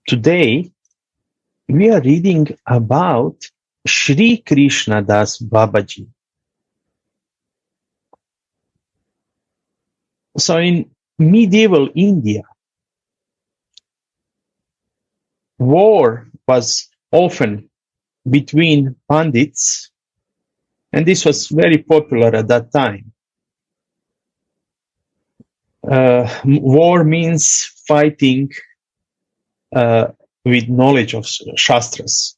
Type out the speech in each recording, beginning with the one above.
Today, we are reading about Sri Krishna Das Babaji. So in medieval India, war was often between pandits, and this was very popular at that time. War means fighting with knowledge of Shastras.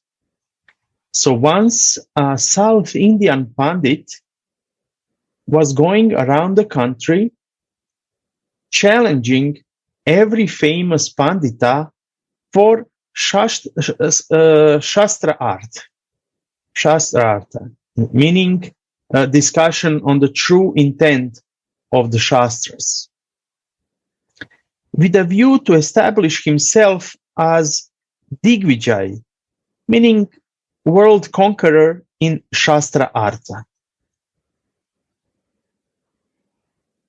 So once a South Indian Pandit was going around the country challenging every famous Pandita for Shastra art. Shastra art, meaning a discussion on the true intent of the Shastras, with a view to establish himself as Digvijay, meaning world conqueror in Shastra Artha.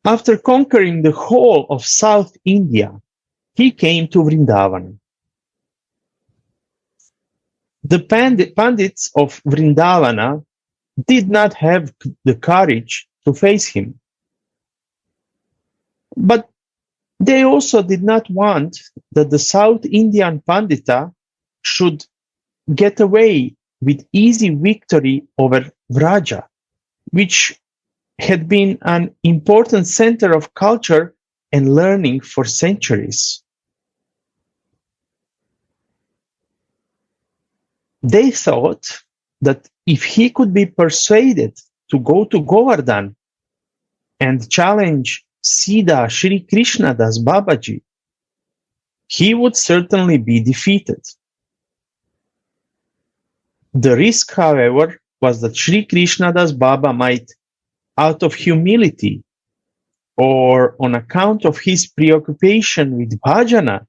After conquering the whole of South India, he came to Vrindavan. The Pandits of Vrindavana did not have the courage to face him. But they also did not want that the South Indian Pandita should get away with easy victory over Vraja, which had been an important center of culture and learning for centuries. They thought that if he could be persuaded to go to Govardhan and challenge Siddha Sri Krishna Das Babaji, he would certainly be defeated. The risk, however, was that Sri Krishna Das Baba might, out of humility or on account of his preoccupation with bhajana,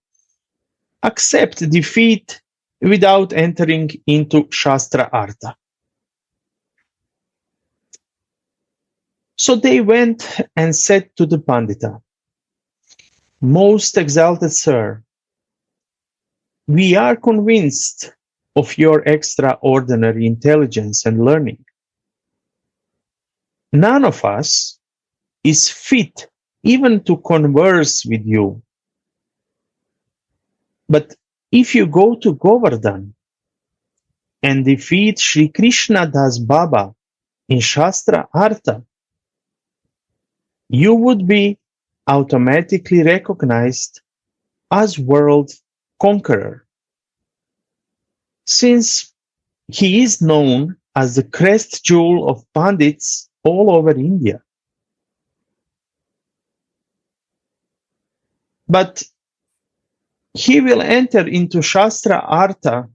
accept defeat without entering into Shastra Artha. So they went and said to the Pandita, "Most exalted sir, we are convinced of your extraordinary intelligence and learning. None of us is fit even to converse with you. But if you go to Govardhan and defeat Sri Krishna Das Baba in Shastra Artha, you would be automatically recognized as world conqueror, since he is known as the crest jewel of Pandits all over India. But he will enter into Shastra Artha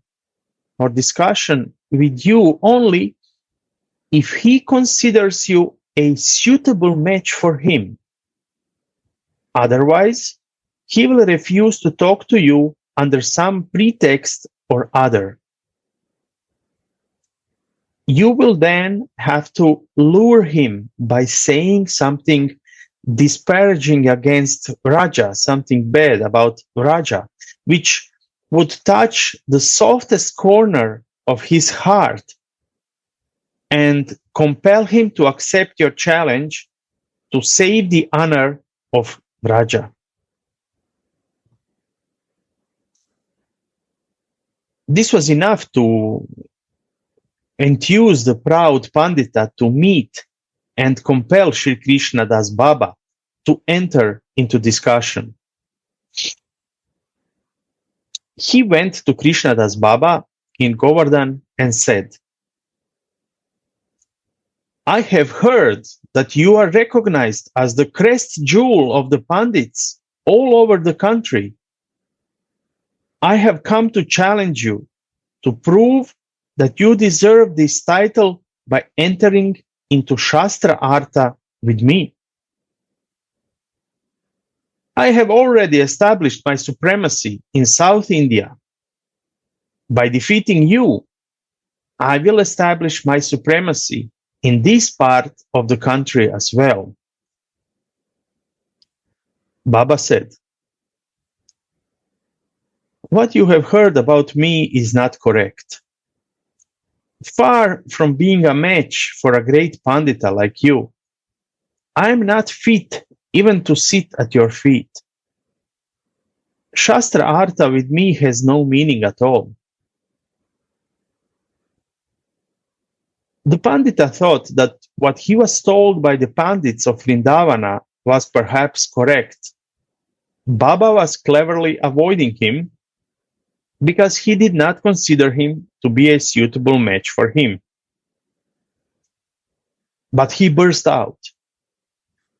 or discussion with you only if he considers you a suitable match for him. Otherwise, he will refuse to talk to you under some pretext or other. You will then have to lure him by saying something disparaging against Vraja, something bad about Vraja, which would touch the softest corner of his heart and compel him to accept your challenge to save the honor of Vraja." This was enough to enthuse the proud Pandita to meet and compel Sri Krishna Das Baba to enter into discussion. He went to Krishna Das Baba in Govardhan and said, "I have heard that you are recognized as the crest jewel of the Pandits all over the country. I have come to challenge you to prove that you deserve this title by entering into Shastra Artha with me. I have already established my supremacy in South India. By defeating you, I will establish my supremacy in this part of the country as well." Baba said, What you have heard about me is not correct. Far from being a match for a great pandita like you, I am not fit even to sit at your feet. Shastra Artha with me has no meaning at all. The Pandita thought that what he was told by the Pandits of Vrindavana was perhaps correct. Baba was cleverly avoiding him because he did not consider him to be a suitable match for him. But he burst out.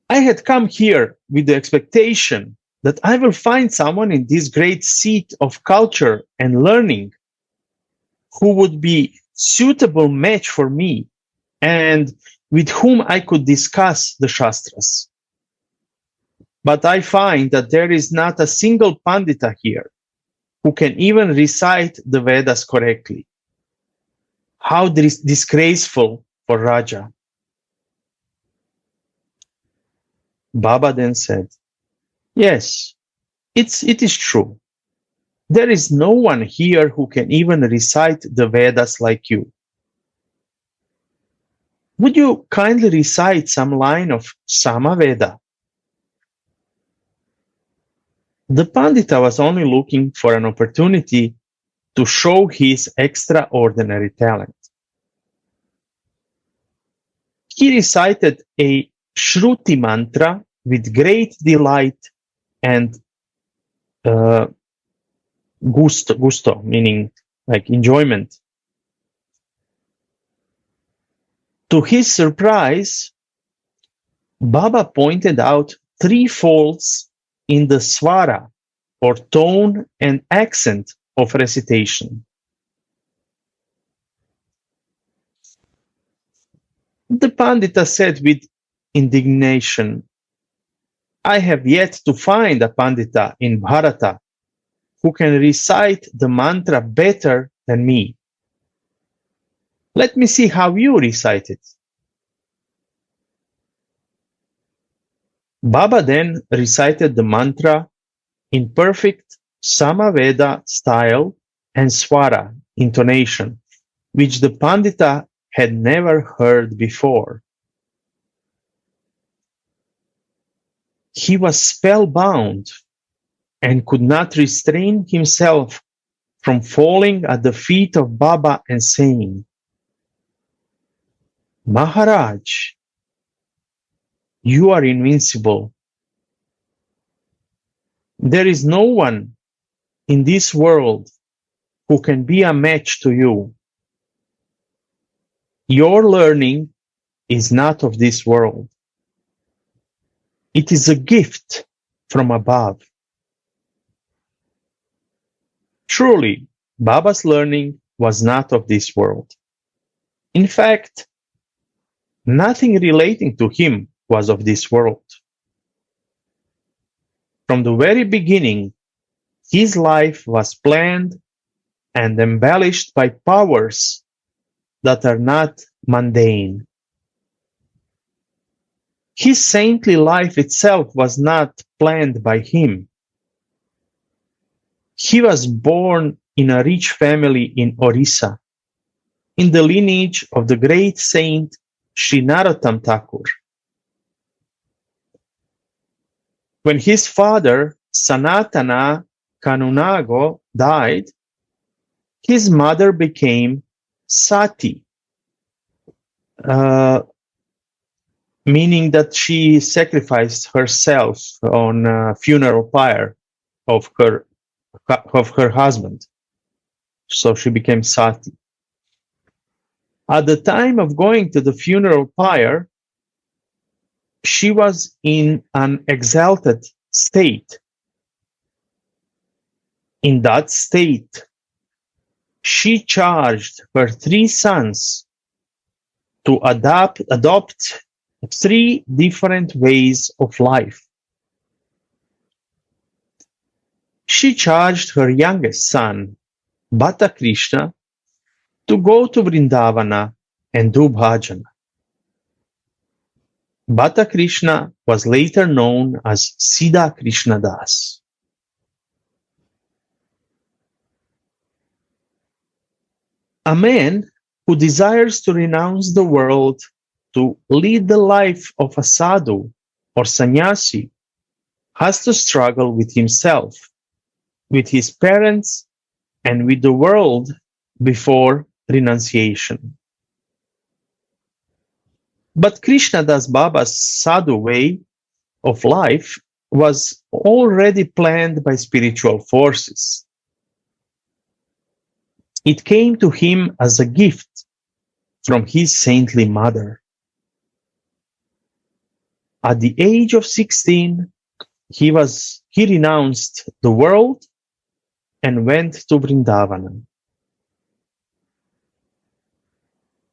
I had come here with the expectation that I will find someone in this great seat of culture and learning who would be suitable match for me and with whom I could discuss the Shastras. But I find that there is not a single Pandita here who can even recite the Vedas correctly. How disgraceful for Vraja. Baba then said, yes, it is true. There is no one here who can even recite the Vedas like you. Would you kindly recite some line of Samaveda? The Pandita was only looking for an opportunity to show his extraordinary talent. He recited a Shruti mantra with great delight and gusto, meaning like enjoyment. To his surprise, Baba pointed out 3 folds in the swara, or tone and accent of recitation. The Pandita said with indignation, I have yet to find a Pandita in Bharata who can recite the mantra better than me. Let me see how you recite it. Baba then recited the mantra in perfect Samaveda style and swara intonation, which the Pandita had never heard before. He was spellbound and could not restrain himself from falling at the feet of Baba and saying, Maharaj, you are invincible. There is no one in this world who can be a match to you. Your learning is not of this world. It is a gift from above. Truly, Baba's learning was not of this world. In fact, nothing relating to him was of this world. From the very beginning, his life was planned and embellished by powers that are not mundane. His saintly life itself was not planned by him. He was born in a rich family in Orissa, in the lineage of the great saint Sri Narottam Thakur. When his father, Sanatana Kanunago, died, his mother became Sati, meaning that she sacrificed herself on a funeral pyre of her husband. So she became Sati. At the time of going to the funeral pyre, she was in an exalted state. In that state, she charged her 3 sons to adopt 3 different ways of life. She charged her youngest son, Bhatta Krishna, to go to Vrindavana and do bhajana. Bhatta Krishna was later known as Siddha Krishna Das. A man who desires to renounce the world to lead the life of a sadhu or sannyasi has to struggle with himself, with his parents, and with the world before renunciation. But Krishna Das Baba's sadhu way of life was already planned by spiritual forces. It came to him as a gift from his saintly mother. At the age of 16, he renounced the world and went to Vrindavana.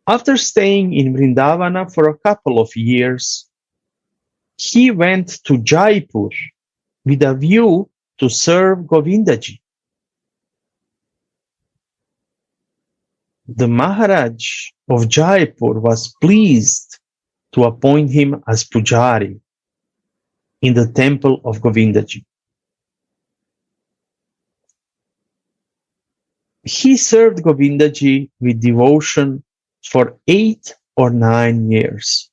After staying in Vrindavana for a couple of years, he went to Jaipur with a view to serve Govindaji. The Maharaj of Jaipur was pleased to appoint him as Pujari in the temple of Govindaji. He served Govindaji with devotion for 8 or 9 years.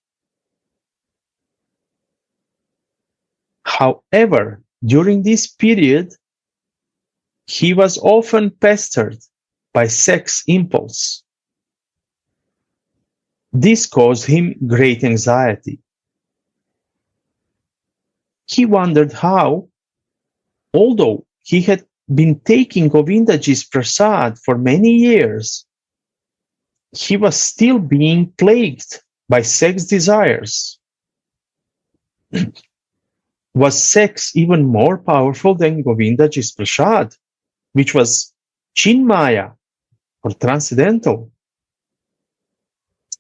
However, during this period, he was often pestered by sex impulse. This caused him great anxiety. He wondered how, although he had been taking Govindaji's prasad for many years, he was still being plagued by sex desires. Was sex even more powerful than Govindaji's prasad, which was Chinmaya, or transcendental,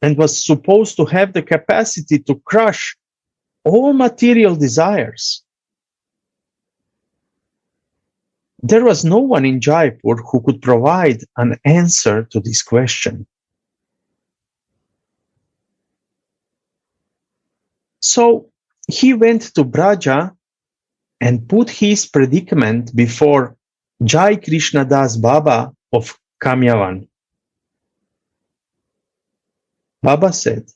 and was supposed to have the capacity to crush all material desires? There was no one in Jaipur who could provide an answer to this question. So he went to Vraja and put his predicament before Jai Krishna Das Baba of Kamyavan. Baba said,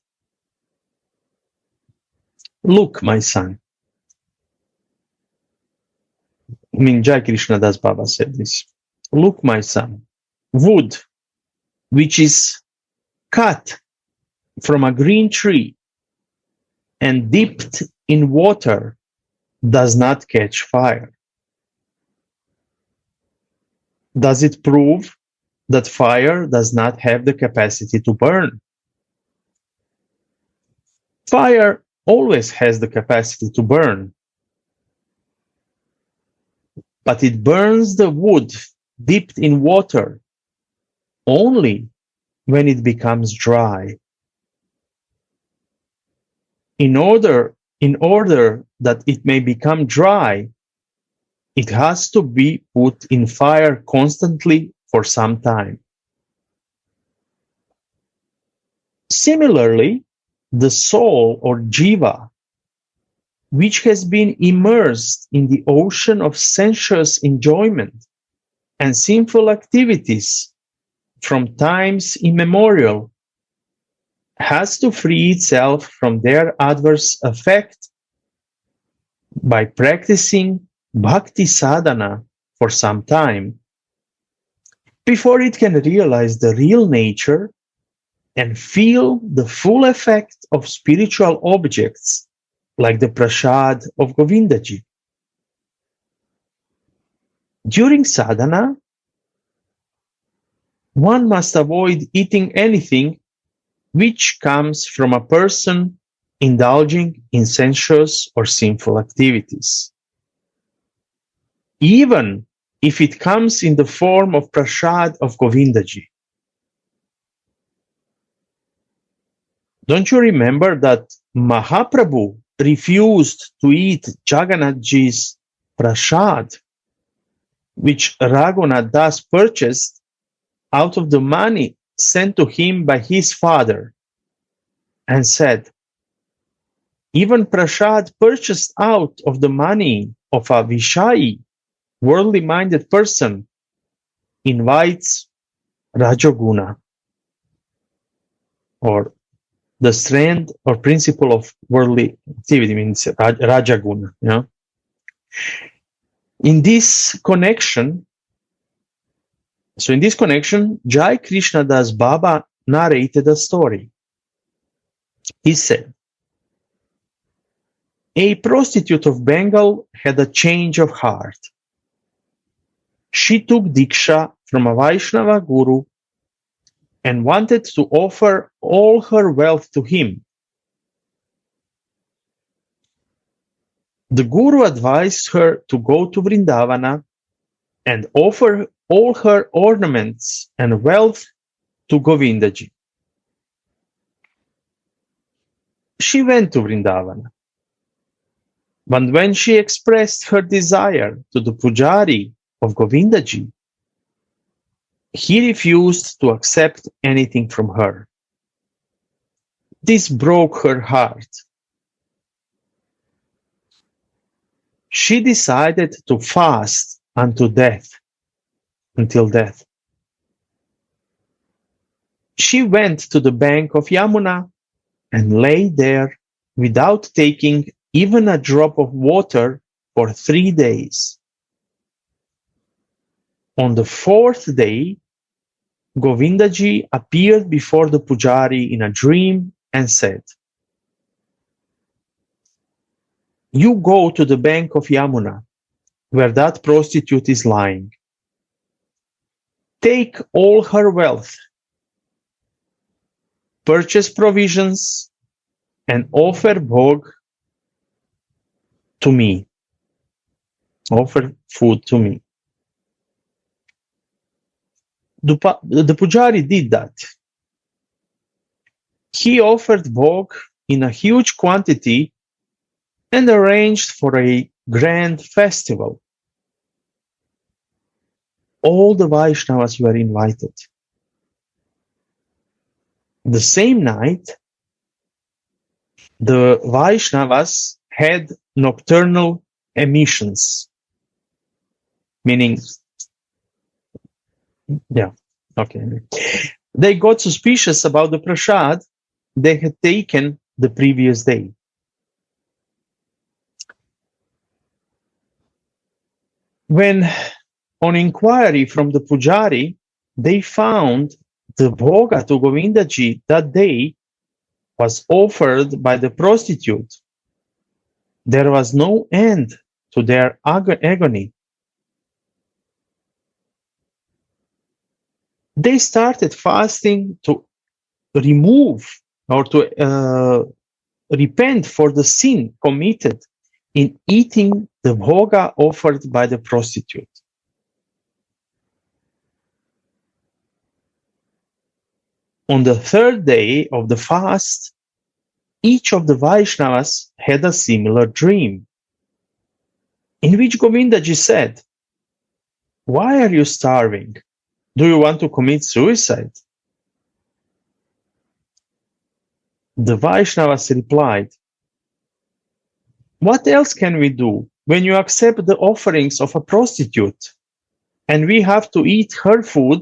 "Look, my son." Jai Krishna Das Baba said this. "Look, my son, wood which is cut from a green tree and dipped in water does not catch fire. Does it prove that fire does not have the capacity to burn? Fire always has the capacity to burn, but it burns the wood dipped in water only when it becomes dry. In order that it may become dry, it has to be put in fire constantly for some time. Similarly, the soul or jiva, which has been immersed in the ocean of sensuous enjoyment and sinful activities from times immemorial, has to free itself from their adverse effect by practicing bhakti sadhana for some time before it can realize the real nature and feel the full effect of spiritual objects like the prasad of Govindaji. During sadhana, one must avoid eating anything which comes from a person indulging in sensuous or sinful activities, even if it comes in the form of prasad of Govindaji. Don't you remember that Mahaprabhu refused to eat Jagannathji's prasad, which Raghunath Das purchased out of the money sent to him by his father, and said, "Even prasad purchased out of the money of a Vishayi, worldly-minded person, invites Rajoguna." or the strand or principle of worldly activity, means Rajaguna. In this connection, Jai Krishna Das Baba narrated a story. He said, a prostitute of Bengal had a change of heart. She took Diksha from a Vaishnava guru and wanted to offer all her wealth to him. The guru advised her to go to Vrindavana and offer all her ornaments and wealth to Govindaji. She went to Vrindavana. But when she expressed her desire to the pujari of Govindaji, he refused to accept anything from her. This broke her heart. She decided to fast until death. She went to the bank of Yamuna and lay there without taking even a drop of water for 3 days. On the 4th day, Govindaji appeared before the pujari in a dream and said, "You go to the bank of Yamuna, where that prostitute is lying. Take all her wealth, purchase provisions, and offer bhog to me. Offer food to me." The pujari did that. He offered bhog in a huge quantity and arranged for a grand festival. All the Vaishnavas were invited. The same night, the Vaishnavas had nocturnal emissions, meaning, they got suspicious about the prasad they had taken the previous day. When, on inquiry from the pujari, they found the bhoga to Govindaji that day was offered by the prostitute, there was no end to their agony. They started fasting to remove or to repent for the sin committed in eating the bhoga offered by the prostitute. On the 3rd day of the fast, each of the Vaishnavas had a similar dream, in which Govindaji said, "Why are you starving? Do you want to commit suicide?" The Vaishnavas replied, "What else can we do when you accept the offerings of a prostitute and we have to eat her food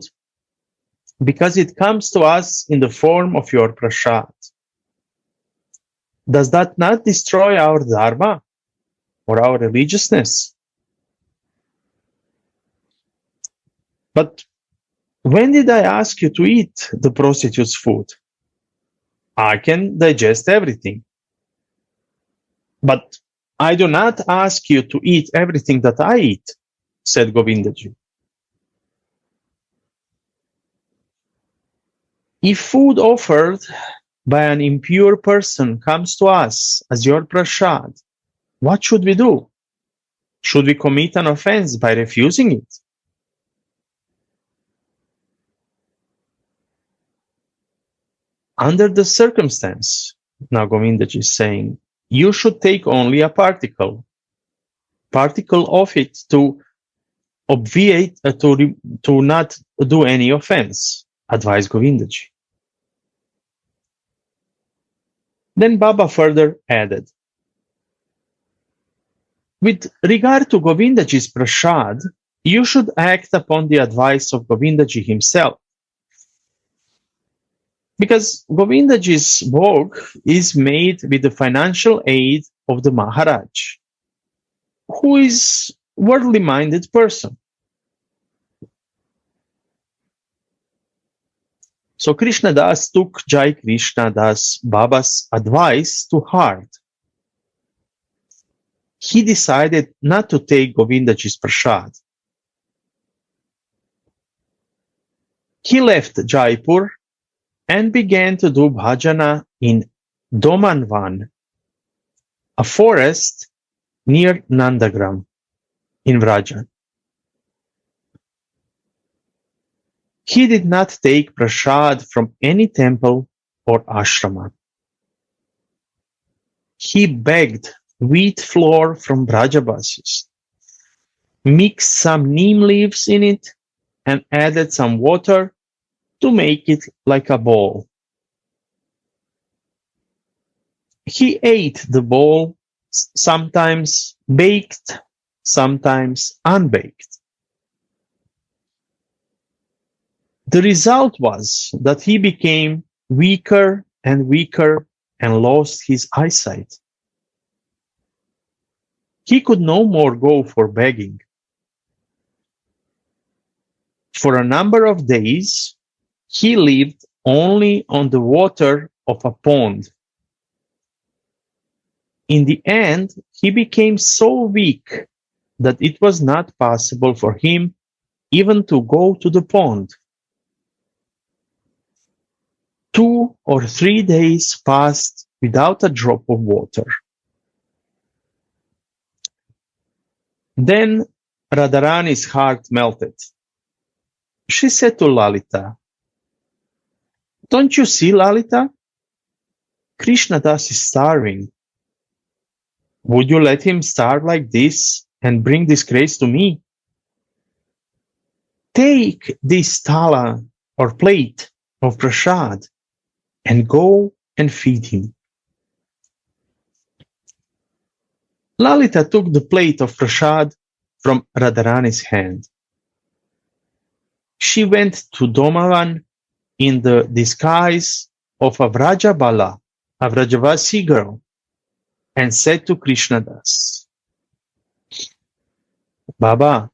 because it comes to us in the form of your prasad? Does that not destroy our dharma or our religiousness? But when did I ask you to eat the prostitute's food? I can digest everything. But I do not ask you to eat everything that I eat," said Govindaji. If food offered by an impure person comes to us as your prasad, what should we do? Should we commit an offense by refusing it? Under the circumstance, now Govindaji is saying, you should take only a particle of it to obviate, to not do any offense, advised Govindaji. Then Baba further added, with regard to Govindaji's prasad, you should act upon the advice of Govindaji himself. Because Govindaji's bhog is made with the financial aid of the Maharaj, who is worldly minded person. So Krishna Das took Jai Krishna Das Baba's advice to heart. He decided not to take Govindaji's prasad. He left Jaipur and began to do bhajana in Domanvan, a forest near Nandagram in Vraja. He did not take prasad from any temple or ashrama. He begged wheat flour from Vrajavasis, mixed some neem leaves in it, and added some water to make it like a ball. He ate the ball, sometimes baked, sometimes unbaked. The result was that he became weaker and weaker and lost his eyesight. He could no more go for begging. For a number of days, he lived only on the water of a pond. In the end, he became so weak that it was not possible for him even to go to the pond. 2 or 3 days passed without a drop of water. Then Radharani's heart melted. She said to Lalita, "Don't you see, Lalita? Krishna Das is starving. Would you let him starve like this and bring disgrace to me? Take this thala or plate of prasad and go and feed him." Lalita took the plate of prasad from Radharani's hand. She went to Domavan in the disguise of a Vraja Bala, a Vrajavasi girl, and said to Krishna Das, "Baba,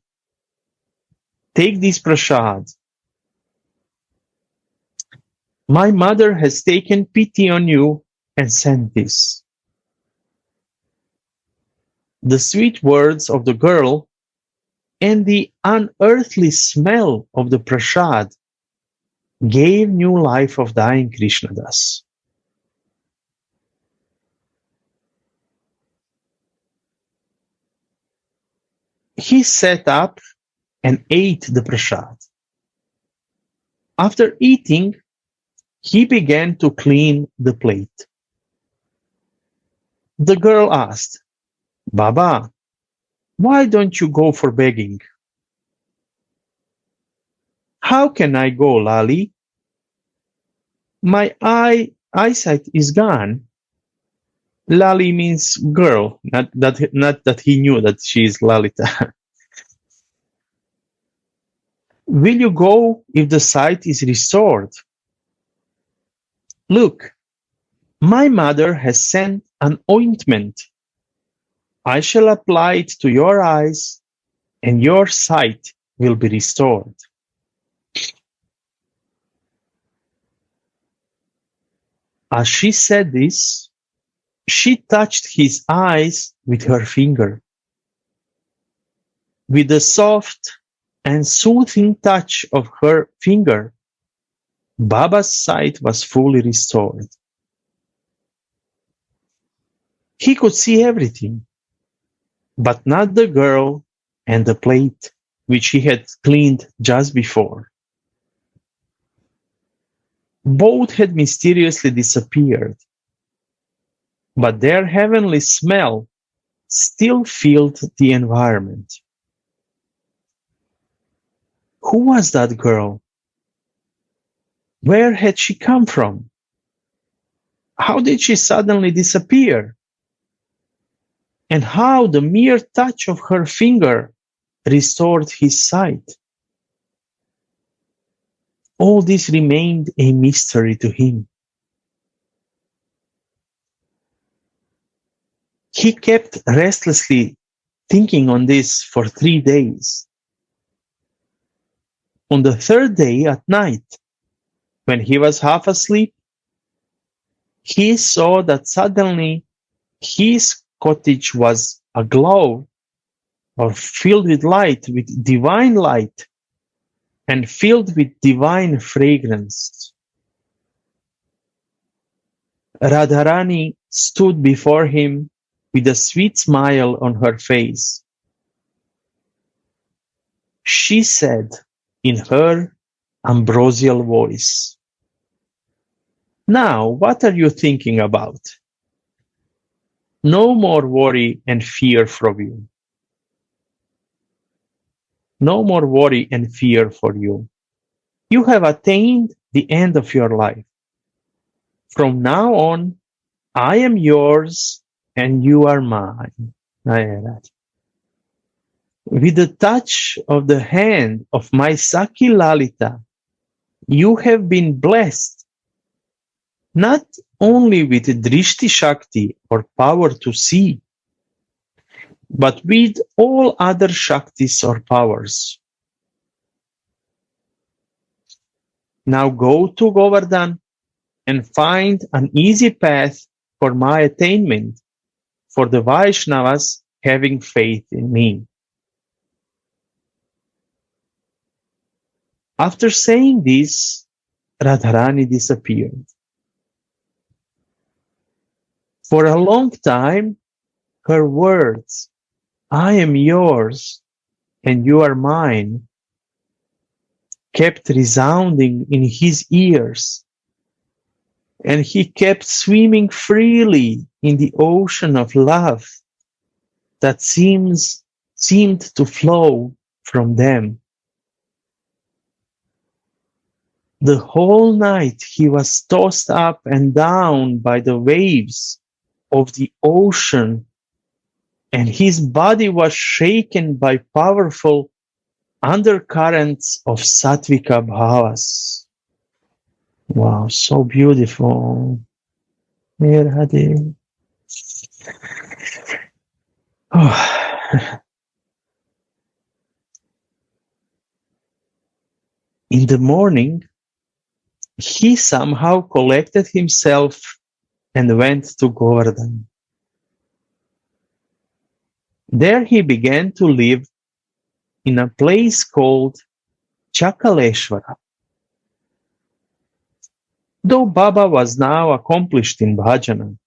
take this prasad. My mother has taken pity on you and sent this." The sweet words of the girl and the unearthly smell of the prasad gave new life of dying Krishna Das. He sat up and ate the prasad. After eating, he began to clean the plate. The girl asked, "Baba, why don't you go for begging?" "How can I go, Lali? My eyesight is gone." Lali means girl, not that he knew that she is Lalita. "Will you go if the sight is restored?" "Look, my mother has sent an ointment. I shall apply it to your eyes, and your sight will be restored." As she said this, she touched his eyes with her finger. With the soft and soothing touch of her finger, Baba's sight was fully restored. He could see everything, but not the girl and the plate which he had cleaned just before. Both had mysteriously disappeared, but their heavenly smell still filled the environment. Who was that girl? Where had she come from? How did she suddenly disappear? And how the mere touch of her finger restored his sight? all this remained a mystery to him. He kept restlessly thinking on this for 3 days. On the third day at night, when he was half asleep, he saw that suddenly his cottage was aglow or filled with light, with divine light, and filled with divine fragrance. Radharani stood before him with a sweet smile on her face. She said in her ambrosial voice, "Now, what are you thinking about? No more worry and fear from you. No more worry and fear for you. You have attained the end of your life. From now on, I am yours and you are mine." With the touch of the hand of my Saki Lalita, you have been blessed, not only with Drishti Shakti or power to see, but with all other Shaktis or powers. Now go to Govardhan and find an easy path for my attainment, for the Vaishnavas having faith in me. After saying this, Radharani disappeared. For a long time, her words, "I am yours and you are mine," kept resounding in his ears, and he kept swimming freely in the ocean of love that seemed to flow from them. The whole night he was tossed up and down by the waves of the ocean, and his body was shaken by powerful undercurrents of sattvika bhavas. Wow, so beautiful. Radhe. Oh. In the morning, he somehow collected himself and went to Govardhan. There he began to live in a place called Chakaleshwara. Though Baba was now accomplished in bhajana,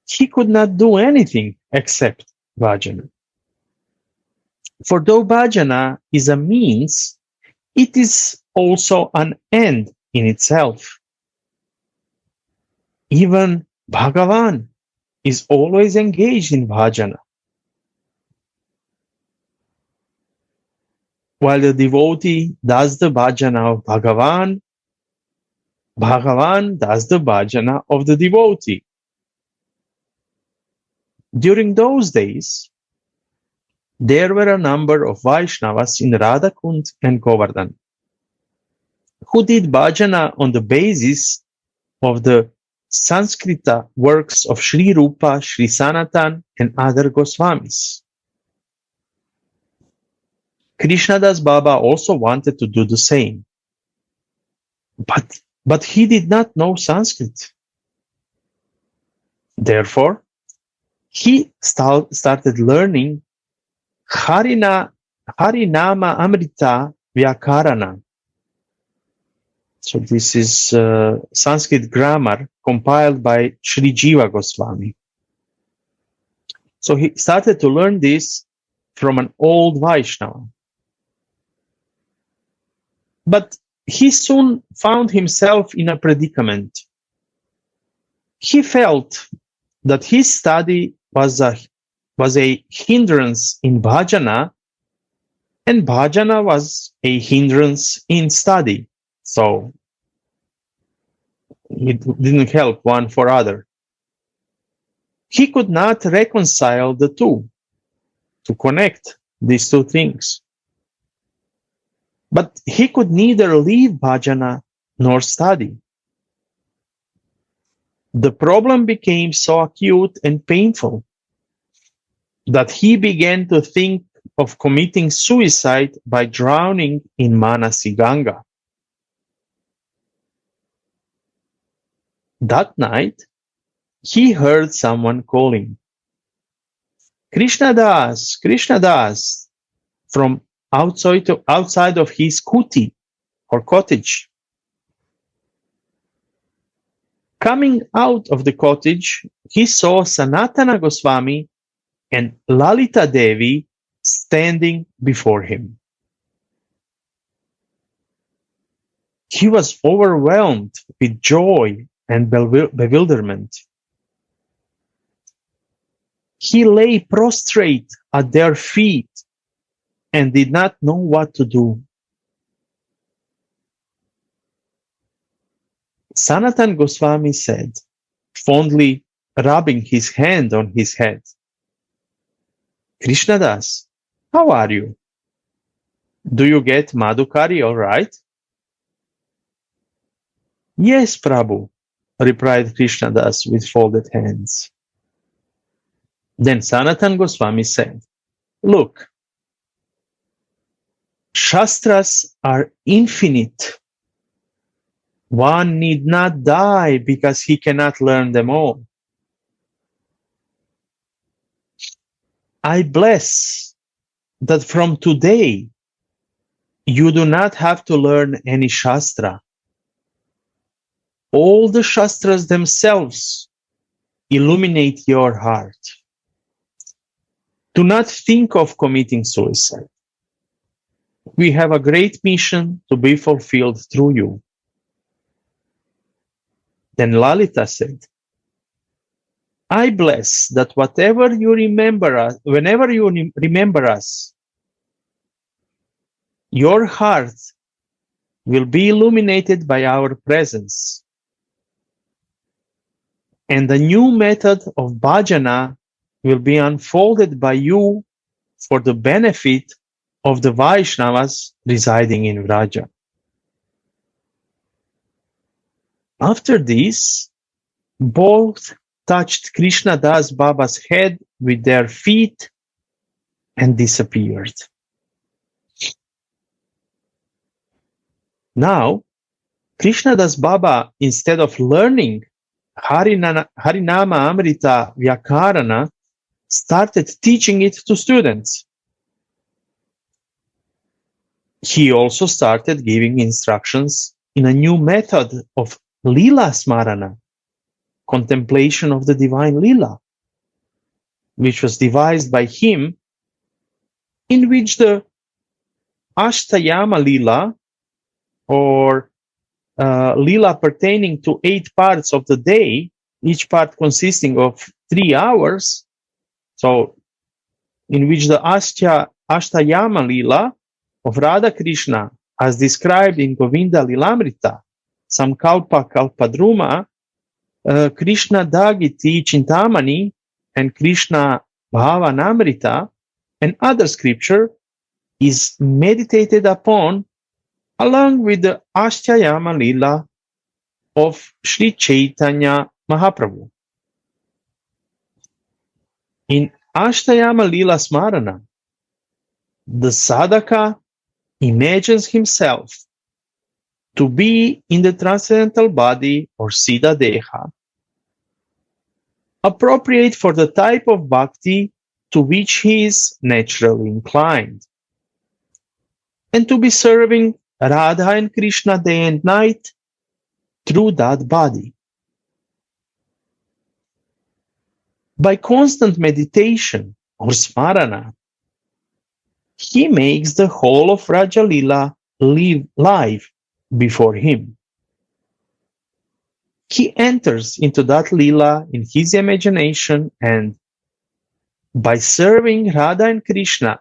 he could not do anything except bhajana. For though bhajana is a means, it is also an end in itself. Even Bhagavan is always engaged in bhajana. While the devotee does the bhajana of Bhagavan, Bhagavan does the bhajana of the devotee. During those days, there were a number of Vaishnavas in Radhakund and Govardhan who did bhajana on the basis of the Sanskrita works of Sri Rupa, Sri Sanatan, and other Goswamis. Krishnadas Baba also wanted to do the same, but he did not know Sanskrit. Therefore, he started learning Harinama Amrita Vyakarana. So this is Sanskrit grammar compiled by Sri Jiva Goswami. So he started to learn this from an old Vaishnava. But he soon found himself in a predicament. He felt that his study was a hindrance in bhajana, and bhajana was a hindrance in study. So it didn't help one for other. He could not reconcile the two, to connect these two things. But he could neither leave bhajana nor study. The problem became so acute and painful that he began to think of committing suicide by drowning in Manasi Ganga. That night, he heard someone calling, Krishna Das, from outside of his kuti or cottage. Coming out of the cottage, he saw Sanatana Goswami and Lalita Devi standing before him. He was overwhelmed with joy and bewilderment. He lay prostrate at their feet and did not know what to do. Sanatan Goswami said, fondly rubbing his hand on his head, Krishnadas, how are you? Do you get Madhukari all right? Yes, Prabhu, replied Krishnadas with folded hands. Then Sanatan Goswami said, look, Shastras are infinite. One need not die because he cannot learn them all. I bless that from today you do not have to learn any Shastra. All the Shastras themselves illuminate your heart. Do not think of committing suicide. We have a great mission to be fulfilled through you. Then Lalita said, I bless that whenever you remember us, your heart will be illuminated by our presence. And the new method of bhajana will be unfolded by you for the benefit of the Vaishnavas residing in Vraja. After this, both touched Krishna Das Baba's head with their feet and disappeared. Now, Krishna Das Baba, instead of learning Harinama Amrita Vyakarana, started teaching it to students. He also started giving instructions in a new method of Lila Smarana, contemplation of the divine Lila, which was devised by him, in which the Ashtayama Lila, or Lila pertaining to 8 parts of the day, each part consisting of 3 hours, so in which the Ashtayama Lila of Radha Krishna, as described in Govinda Lilamrita, Samkalpa Kalpadruma, Krishna Dagiti Chintamani, and Krishna Bhavanamrita, and other scripture, is meditated upon along with the Ashtayama Lila of Sri Chaitanya Mahaprabhu. In Ashtayama Lila Smarana, the sadhaka imagines himself to be in the transcendental body or Siddha Deha, appropriate for the type of bhakti to which he is naturally inclined, and to be serving Radha and Krishna day and night through that body. By constant meditation or smarana, he makes the whole of Raja Lila live live before him. He enters into that Lila in his imagination, and by serving Radha and Krishna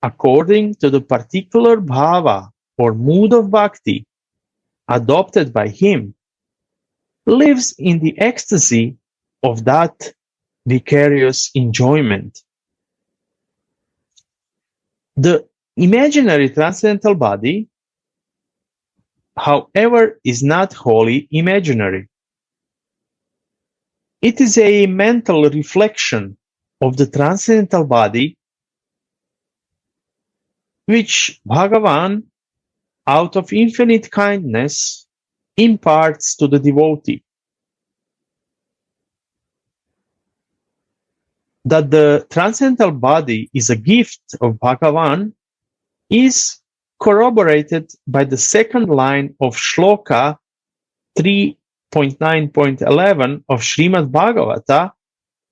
according to the particular bhava or mood of bhakti adopted by him, lives in the ecstasy of that vicarious enjoyment. The imaginary transcendental body however, is not wholly imaginary. It is a mental reflection of the transcendental body which Bhagavan, out of infinite kindness, imparts to the devotee. That the transcendental body is a gift of Bhagavan is corroborated by the second line of Shloka 3.9.11 of Srimad Bhagavata,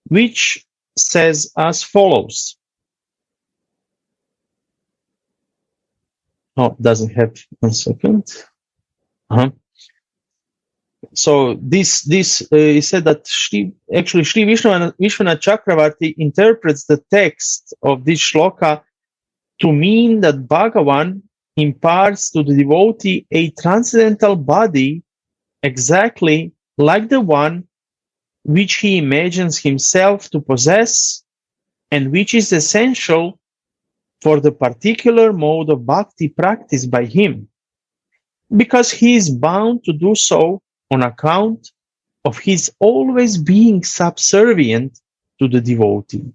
which says as follows. Oh, it doesn't have 1 second. So this is said that Sri Vishwanath Chakravarti interprets the text of this shloka to mean that Bhagavan imparts to the devotee a transcendental body exactly like the one which he imagines himself to possess and which is essential for the particular mode of bhakti practiced by him, because he is bound to do so on account of his always being subservient to the devotee.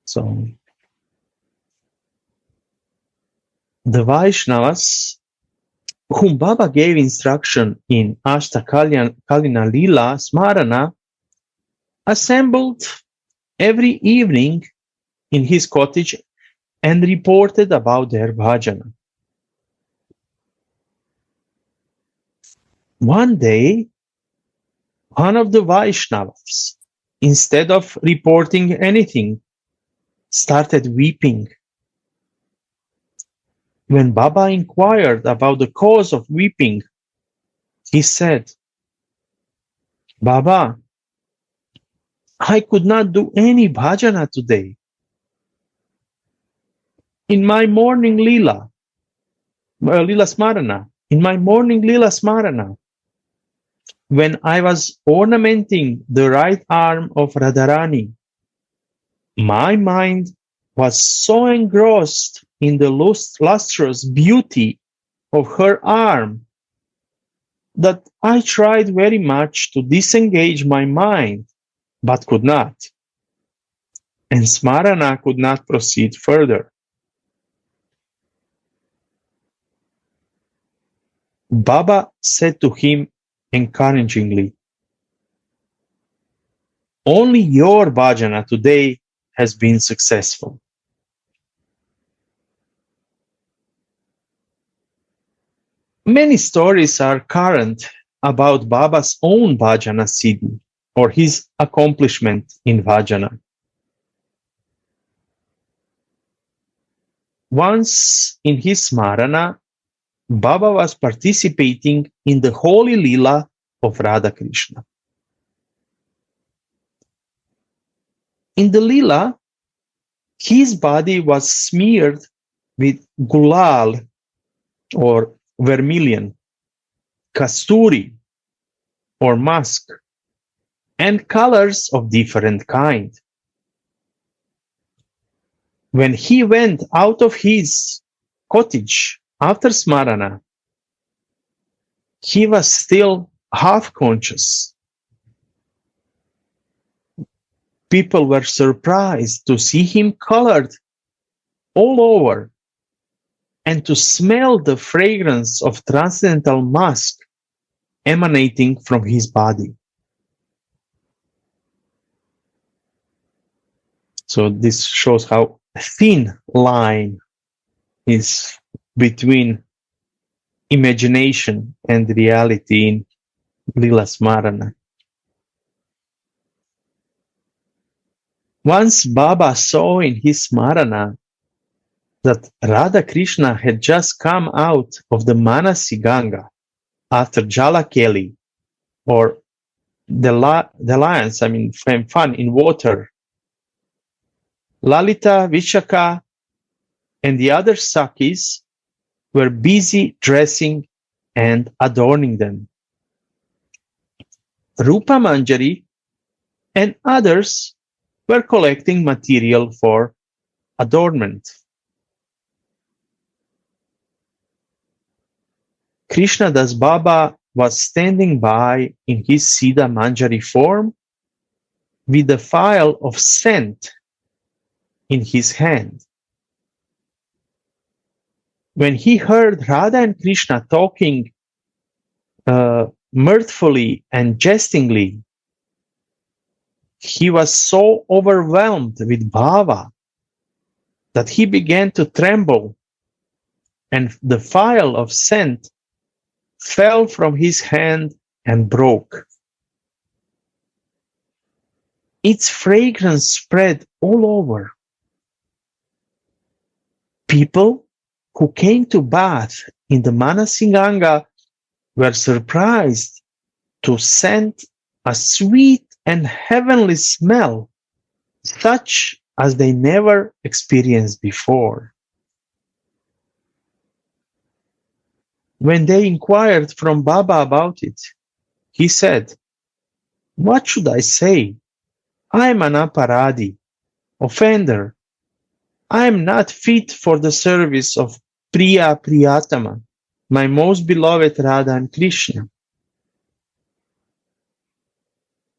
So, the Vaishnavas, whom Baba gave instruction in Ashtakalina Lila Smarana, assembled every evening in his cottage and reported about their bhajana. One day, one of the Vaishnavas, instead of reporting anything, started weeping. When Baba inquired about the cause of weeping, he said, "Baba, I could not do any bhajana today. In my morning Lila Smarana, when I was ornamenting the right arm of Radharani, my mind was so engrossed in the lustrous beauty of her arm that I tried very much to disengage my mind, but could not. And Smarana could not proceed further. Baba said to him encouragingly, only your bhajana today has been successful." Many stories are current about Baba's own bhajana siddhi or his accomplishment in bhajana. Once in his smarana, Baba was participating in the holy lila of Radha Krishna. In the lila, his body was smeared with gulal or vermilion, kasturi or musk, and colors of different kind. When he went out of his cottage after Smarana, he was still half conscious. People were surprised to see him colored all over and to smell the fragrance of transcendental musk emanating from his body. So this shows how thin line is between imagination and reality in Lila Smarana. Once Baba saw in his Smarana that Radha Krishna had just come out of the Manasi Ganga after Jalakeli, or the lions, fun in water. Lalita, Vishaka, and the other Sakis were busy dressing and adorning them. Rupa Manjari and others were collecting material for adornment. Krishna Das Baba was standing by in his Siddha Manjari form with a phial of scent in his hand. When he heard Radha and Krishna talking mirthfully and jestingly, he was so overwhelmed with bhava that he began to tremble, and the phial of scent fell from his hand and broke. Its fragrance spread all over. People who came to bath in the Manasinganga were surprised to scent a sweet and heavenly smell, such as they never experienced before. When they inquired from Baba about it, he said, "What should I say? I am an aparadi, offender. I am not fit for the service of Priya Priyatama, my most beloved Radha and Krishna."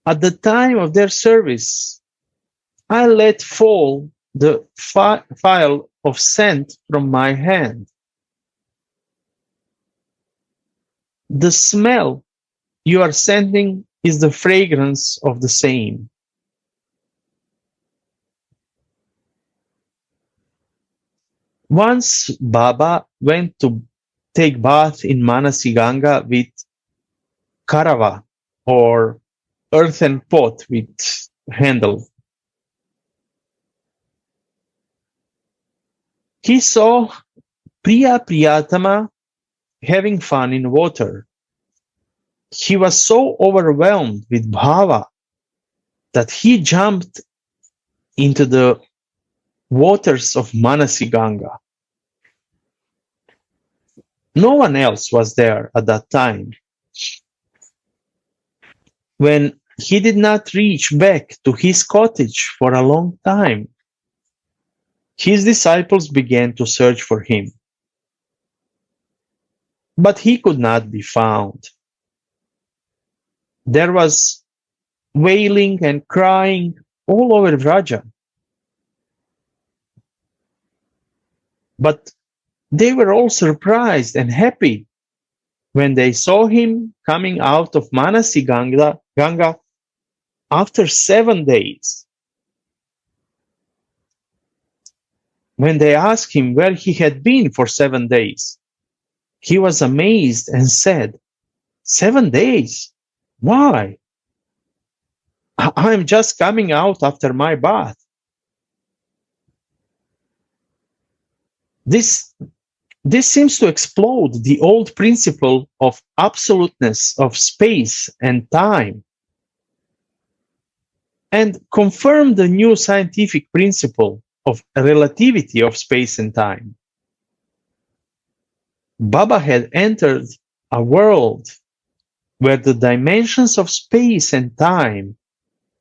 At the time of their service, I let fall the phial of scent from my hand. The smell you are scenting is the fragrance of the same. Once Baba went to take bath in Manasiganga with karava, or earthen pot with handle. He saw Priya Priyatama having fun in water. He was so overwhelmed with bhava that he jumped into the waters of Manasiganga. No one else was there at that time. When he did not reach back to his cottage for a long time, his disciples began to search for him. But he could not be found. There was wailing and crying all over Vraja. But they were all surprised and happy when they saw him coming out of Manasiganga after 7 days. When they asked him where he had been for 7 days, he was amazed and said, 7 days? Why? I'm just coming out after my bath. This seems to explode the old principle of absoluteness of space and time and confirm the new scientific principle of relativity of space and time. Baba had entered a world where the dimensions of space and time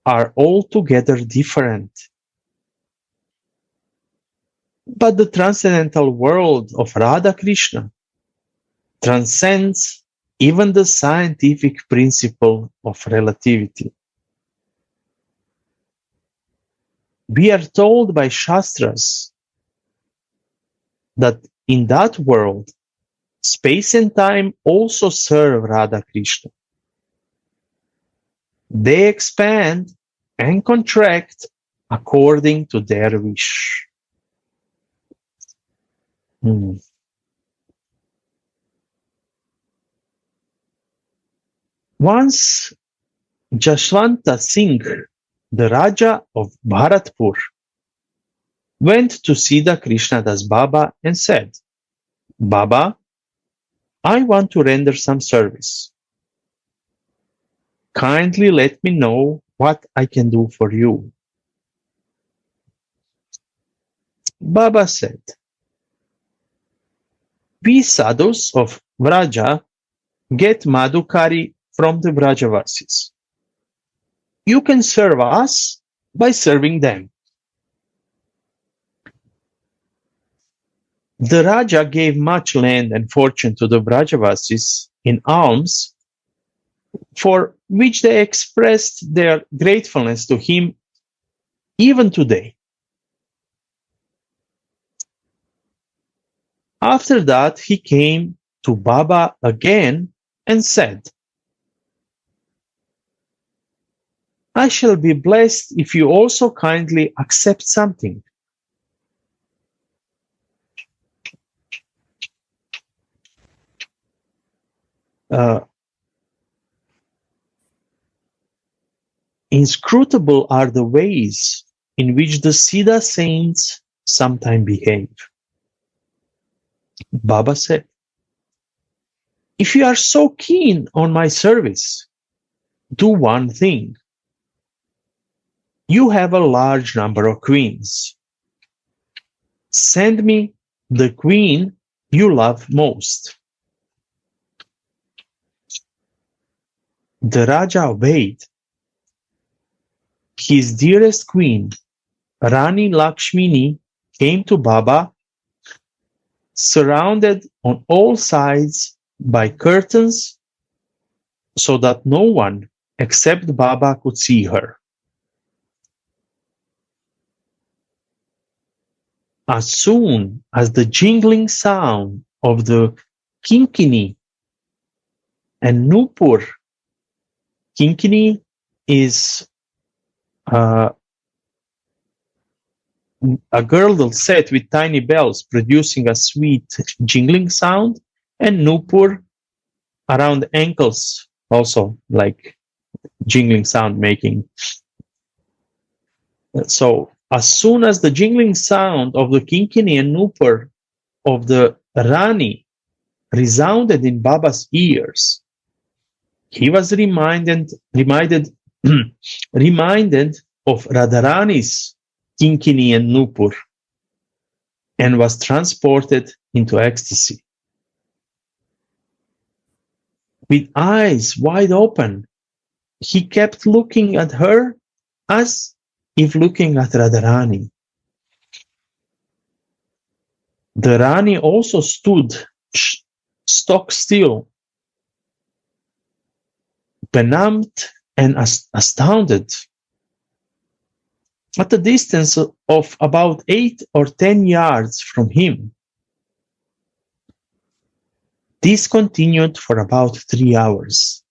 are altogether different. But the transcendental world of Radha Krishna transcends even the scientific principle of relativity. We are told by Shastras that in that world, space and time also serve Radha Krishna. They expand and contract according to their wish. Once Jashwanta Singh, the Raja of Bharatpur, went to Siddha Krishna Das Baba and said, "Baba, I want to render some service. Kindly let me know what I can do for you." Baba said, "We sadhus of Vraja get Madhukari from the Vrajavasis. You can serve us by serving them." The Raja gave much land and fortune to the Vrajavasis in alms, for which they expressed their gratefulness to him even today. After that, he came to Baba again and said, "I shall be blessed if you also kindly accept something." Uh, Inscrutable are the ways in which the Siddha saints sometimes behave. Baba said, "If you are so keen on my service, do one thing. You have a large number of queens. Send me the queen you love most." The Raja obeyed. His dearest queen, Rani Lakshmini, came to Baba, surrounded on all sides by curtains so that no one except Baba could see her. As soon as the jingling sound of the kinkini and nupur, kinkini is a girdle set with tiny bells producing a sweet jingling sound, and nupur around ankles also like jingling sound making. So as soon as the jingling sound of the kinkini and nupur of the Rani resounded in Baba's ears, he was reminded reminded of Radharani's kinkini and nupur and was transported into ecstasy. With eyes wide open, he kept looking at her as if looking at Radharani. The Rani also stood stock still, benumbed and astounded. At a distance of about 8 or 10 yards from him. This continued for about 3 hours.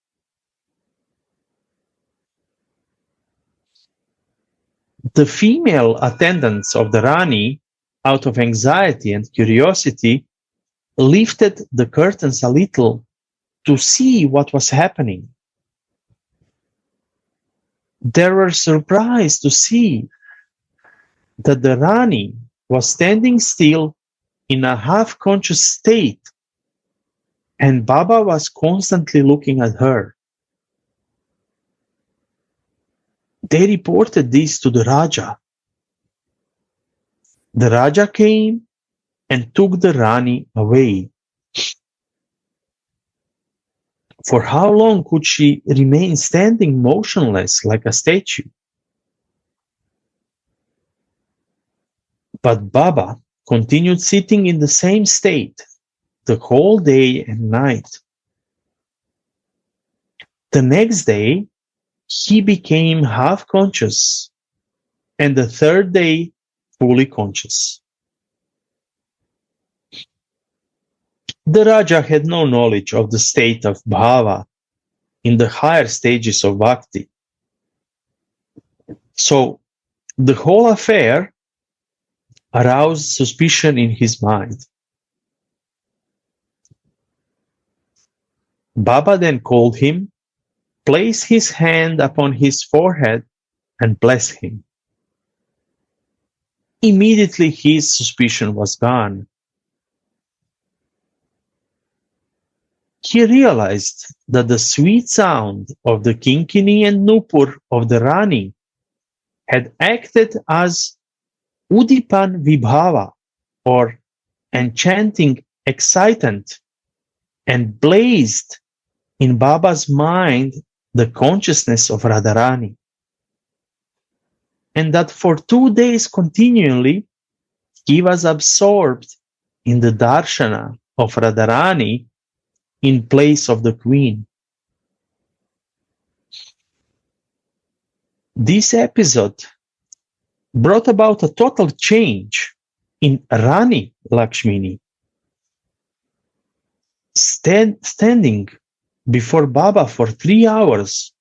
The female attendants of the Rani, out of anxiety and curiosity, lifted the curtains a little to see what was happening. They were surprised to see that the Rani was standing still in a half-conscious state, and Baba was constantly looking at her. They reported this to the Raja. The Raja came and took the Rani away. For how long could she remain standing motionless like a statue? But Baba continued sitting in the same state the whole day and night. The next day, he became half conscious, and the third day, fully conscious. The Raja had no knowledge of the state of bhava in the higher stages of bhakti. So the whole affair aroused suspicion in his mind. Baba then called him, placed his hand upon his forehead, and blessed him. Immediately his suspicion was gone. He realized that the sweet sound of the kinkini and nupur of the Rani had acted as udipan vibhava, or enchanting excitant, and blazed in Baba's mind the consciousness of Radharani. And that for 2 days continually, he was absorbed in the darshana of Radharani in place of the queen. This episode brought about a total change in Rani Lakshmini. Standing before Baba for 3 hours,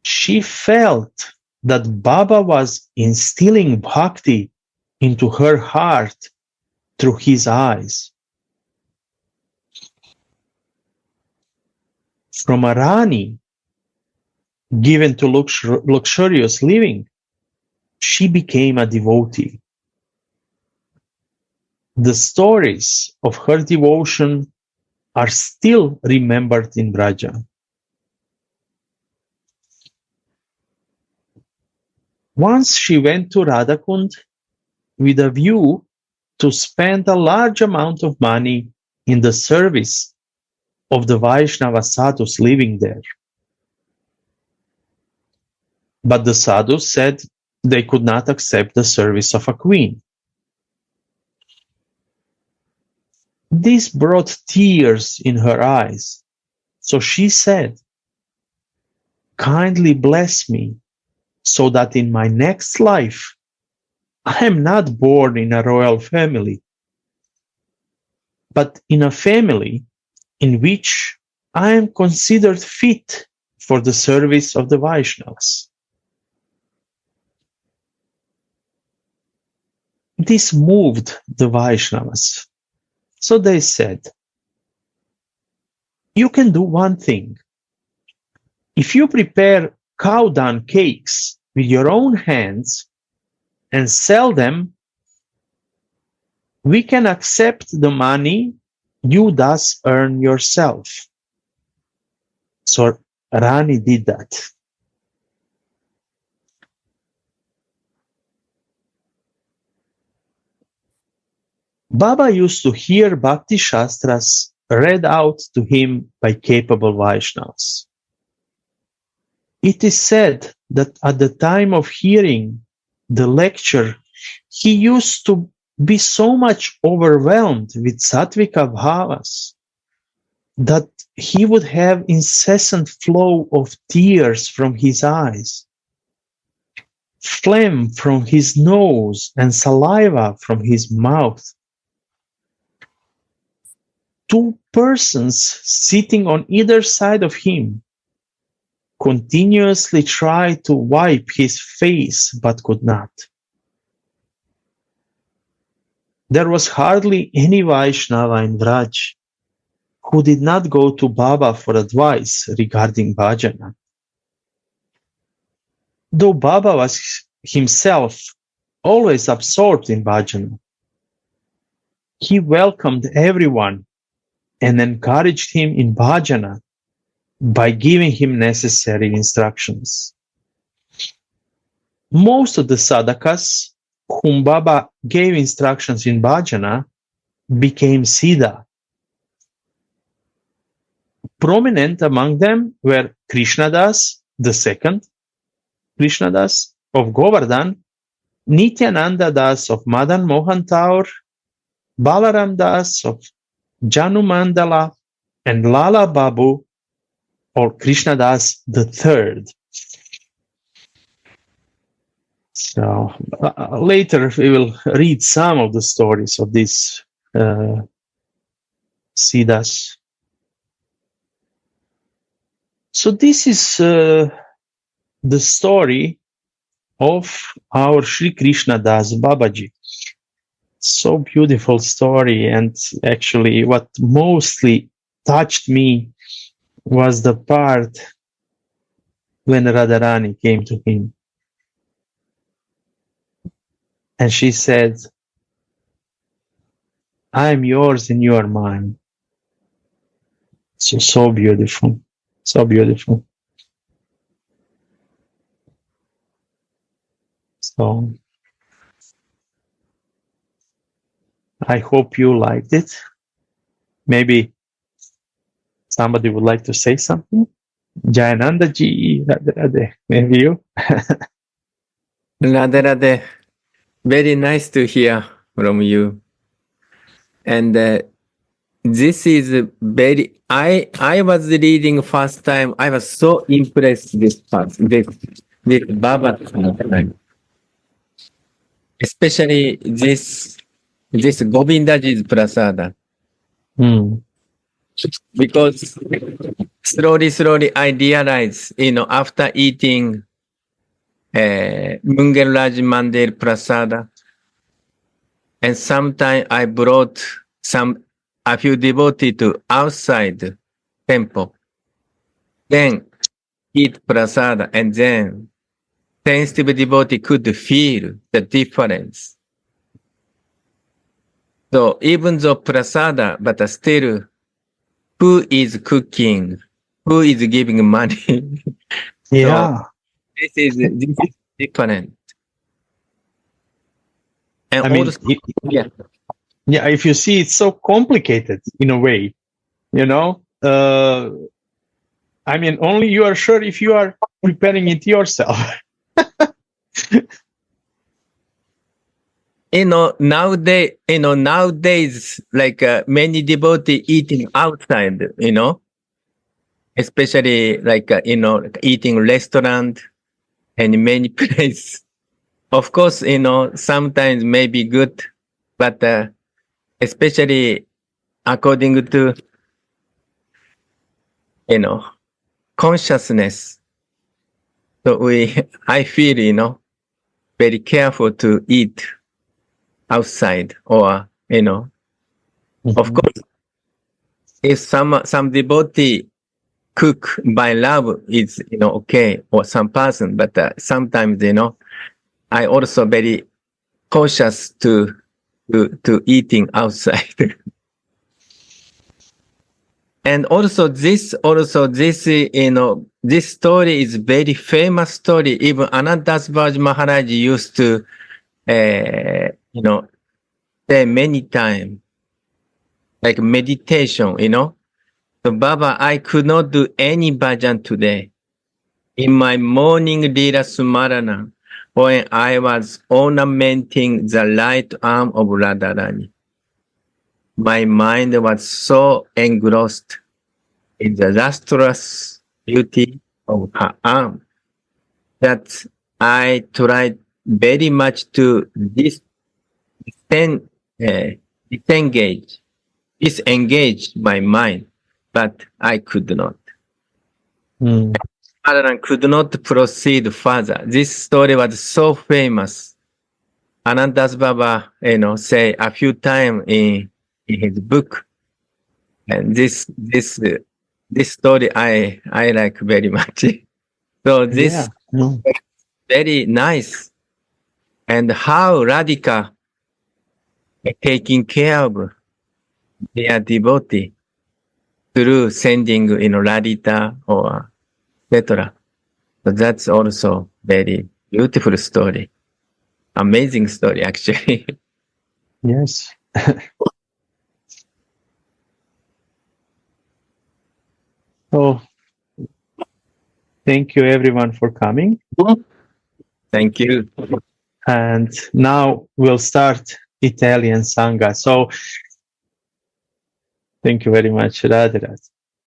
she felt that Baba was instilling bhakti into her heart through his eyes. From a Rani given to luxurious living, she became a devotee. The stories of her devotion are still remembered in Vraja. Once she went to Radhakund with a view to spend a large amount of money in the service of the Vaishnava sadhus living there. But the sadhus said they could not accept the service of a queen. This brought tears in her eyes, so she said, "Kindly bless me, so that in my next life I am not born in a royal family, but in a family in which I am considered fit for the service of the Vaishnavas." This moved the Vaishnavas. So they said, "You can do one thing. If you prepare cow dung cakes with your own hands and sell them, we can accept the money you thus earn yourself." So Rani did that. Baba used to hear Bhakti Shastras read out to him by capable Vaishnavas. It is said that at the time of hearing the lecture, he used to be so much overwhelmed with sattvika bhavas that he would have incessant flow of tears from his eyes, phlegm from his nose, and saliva from his mouth. Two persons sitting on either side of him continuously tried to wipe his face but could not. There was hardly any Vaishnava in Vraj who did not go to Baba for advice regarding bhajana. Though Baba was himself always absorbed in bhajana, he welcomed everyone and encouraged him in bhajana by giving him necessary instructions. Most of the sadhakas whom Baba gave instructions in bhajana became siddha. Prominent among them were Krishna Das II, Krishna Das of Govardhan, Nityananda Das of Madan Mohan Taur, Balaram Das of Janu Mandala, and Lala Babu or Krishna Das III. So later we will read some of the stories of these siddhas. So this is the story of our Sri Krishna Das Babaji. So beautiful story, and actually what mostly touched me was the part when Radharani came to him. And she said, "I am yours and you are mine." So beautiful, so beautiful. So I hope you liked it. Maybe somebody would like to say something. Jayananda ji, Radhe Radhe. Maybe you? Radhe Radhe. Very nice to hear from you. And this is very. I was reading first time. I was so impressed this part. This Baba, especially this Govindaji's prasada, because slowly I realized, after eating Mungeraj Mandel prasada, and sometimes I brought a few devotees to outside temple, then eat prasada, and then sensitive devotee could feel the difference. So even though prasada, but still, who is cooking? Who is giving money? Yeah. So this is different. And I mean, also, yeah, yeah, if you see, it's so complicated in a way, you know. I mean, only you are sure if you are preparing it yourself. nowadays, like many devotees eating outside, especially like like eating restaurant and many places. Of course, sometimes may be good, but especially according to you know consciousness. So I feel very careful to eat outside, or of course, if some devotee cook by love is okay, or some person, but sometimes I also very cautious to eating outside. And this this story is very famous story. Even Anantasvaj Maharaj used to say many times, like meditation. So Baba, I could not do any bhajan today. In my morning Lila Sumarana, when I was ornamenting the right arm of Radharani, my mind was so engrossed in the lustrous beauty of her arm that I tried very much to disengage, disengage my mind, but I could not. Radharani could not proceed further. This story was so famous. Anandas Baba, say a few times in his book, and this story I like very much. So this very nice, and how Radhika taking care of their devotee through sending Radhita or etc. So that's also very beautiful story, amazing story actually. Yes. So, thank you everyone for coming. Thank you. And now we'll start Italian Sangha. So, thank you very much, Radha.